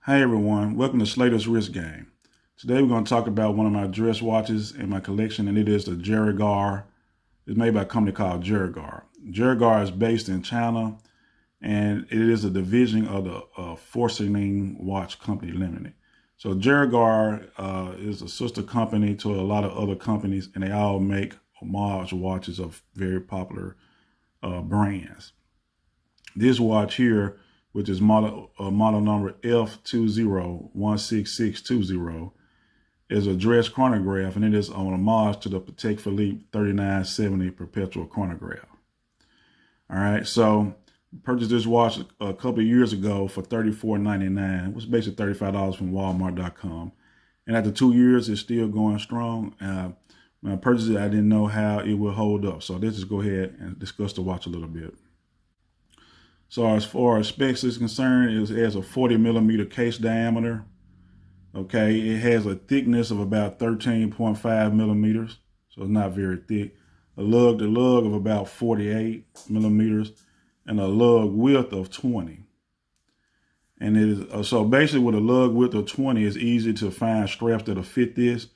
Hi everyone, welcome to Slater's Wrist Game. Today we're going to talk about one of my dress watches in my collection, and it is the Jaragar. It's made by a company called Jaragar. Jaragar is based in China, and it is a division of the Forcing Watch Company Limited. So Jaragar is a sister company to a lot of other companies, and they all make Homage watches of very popular brands. This watch here, which is model number F2016620, is a dress chronograph, and it is on homage to the Patek Phillipe 3970 Perpetual Chronograph. All right, so purchased this watch a couple of years ago for $34.99, which is basically $35 from Walmart.com. And after 2 years, it's still going strong. When I purchased it, I didn't know how it would hold up. So let's just go ahead and discuss the watch a little bit. So as far as specs is concerned, it has a 40 millimeter case diameter. Okay, it has a thickness of about 13.5 millimeters, so it's not very thick. The lug of about 48 millimeters, and a lug width of 20. And it is so basically with a lug width of 20, it's easy to find straps that'll fit this.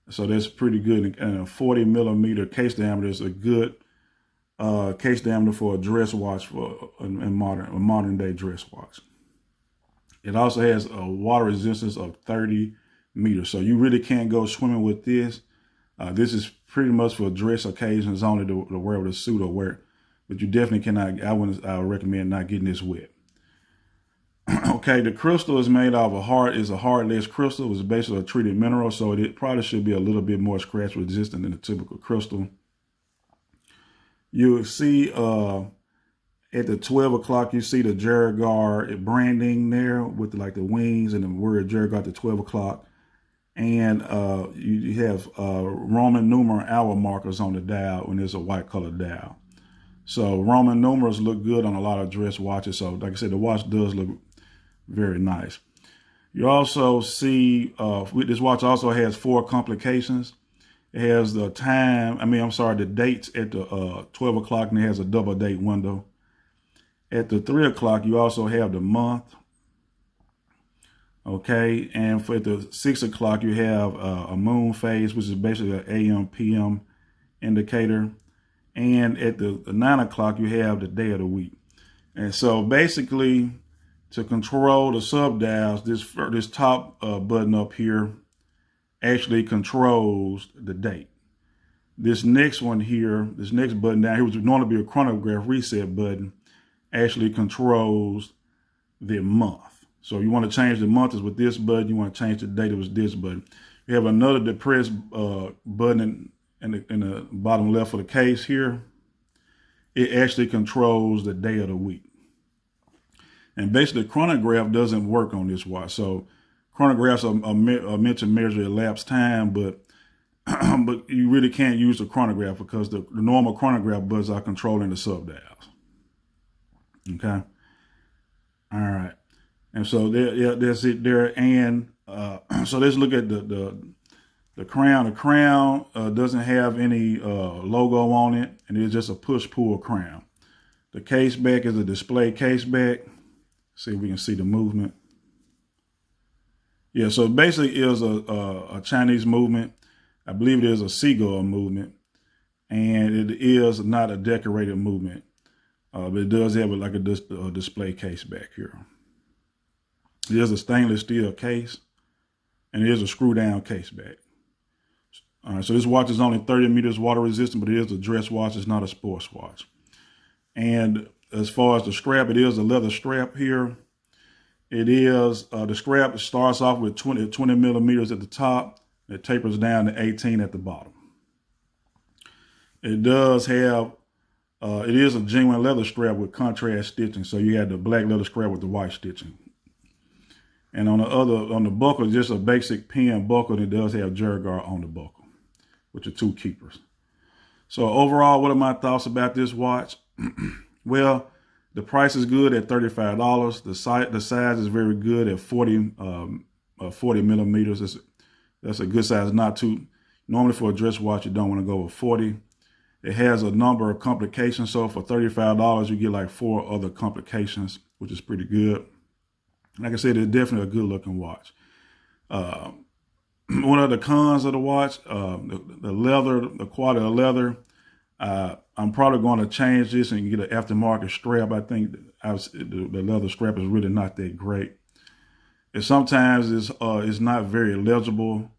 So that's pretty good. And a 40 millimeter case diameter is a good case diameter for a dress watch, for a modern day dress watch. It also has a water resistance of 30 meters, so you really can't go swimming with this. This is pretty much for dress occasions only, to wear with a suit or wear, but you definitely cannot. I would recommend not getting this wet. Okay, the crystal is made out of a hardless crystal. It's basically a treated mineral, so it probably should be a little bit more scratch resistant than a typical crystal. You'll see at the 12 o'clock, you see the Jaragar branding there with like the wings and the word Jaragar at the 12 o'clock. And you have Roman numeral hour markers on the dial when there's a white colored dial. So Roman numerals look good on a lot of dress watches. So like I said, the watch does look very nice. You also see this watch also has 4 complications. It has the the dates at the 12 o'clock, and it has a double date window. At the 3 o'clock, you also have the month. Okay, and for the 6 o'clock, you have a moon phase, which is basically an AM, PM indicator. And at the 9 o'clock, you have the day of the week. And so basically, to control the sub dials, this top button up here actually controls the date. This next one here, this next button down here, which would normally be a chronograph reset button, actually controls the month. So you want to change the month is with this button. You want to change the date is with this button. You have another depressed button in the bottom left of the case here. It actually controls the day of the week. And basically, chronograph doesn't work on this watch. So chronographs are meant to measure elapsed time, but but you really can't use the chronograph because the normal chronograph buttons are controlling the sub dials. Okay. All right. And so that's it there. And so let's look at the crown. The crown doesn't have any logo on it, and it's just a push-pull crown. The case back is a display case back. See if we can see the movement. Yeah, so basically it is a Chinese movement. I believe it is a seagull movement, and it is not a decorated movement. But it does have like a display case back here. It is a stainless steel case, and it is a screw down case back. All right, so this watch is only 30 meters water resistant, but it is a dress watch. It's not a sports watch. And as far as the strap, it is a leather strap here. It is, the strap starts off with 20 millimeters at the top. It tapers down to 18 at the bottom. It does have, it is a genuine leather strap with contrast stitching. So you have the black leather strap with the white stitching. And on the buckle, just a basic pin buckle, and it does have Jaragar on the buckle, with the 2 keepers. So overall, what are my thoughts about this watch? Well, the price is good at $35. The size is very good at 40 millimeters. That's a good size. Not too, normally for a dress watch, you don't want to go with 40. It has a number of complications. So for $35, you get like 4 other complications, which is pretty good. Like I said, it's definitely a good looking watch. One of the cons of the watch, the leather, the quality of leather. I'm probably going to change this and get an aftermarket strap. I think the leather strap is really not that great. And sometimes it's not very legible,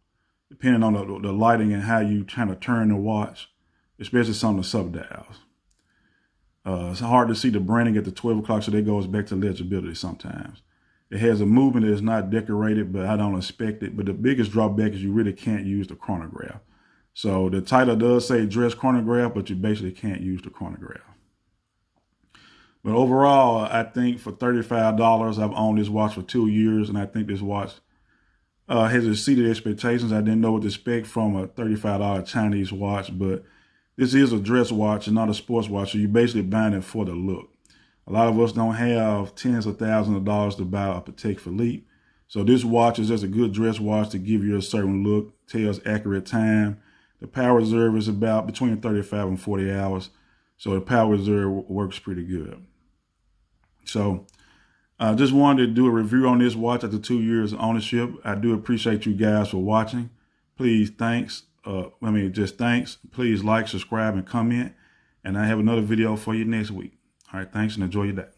depending on the lighting and how you kind of turn the watch, especially some of the sub dials. It's hard to see the branding at the 12 o'clock, so that goes back to legibility sometimes. It has a movement that is not decorated, but I don't expect it. But the biggest drawback is you really can't use the chronograph. So the title does say dress chronograph, but you basically can't use the chronograph. But overall, I think for $35, I've owned this watch for 2 years, and I think this watch has exceeded expectations. I didn't know what to expect from a $35 Chinese watch, but this is a dress watch and not a sports watch, so you're basically buying it for the look. A lot of us don't have tens of thousands of dollars to buy a Patek Phillipe. So this watch is just a good dress watch to give you a certain look, tells accurate time. The power reserve is about between 35 and 40 hours. So the power reserve works pretty good. So I just wanted to do a review on this watch after 2 years of ownership. I do appreciate you guys for watching. Please, thanks. Thanks. Please like, subscribe, and comment. And I have another video for you next week. All right, thanks, and enjoy your day.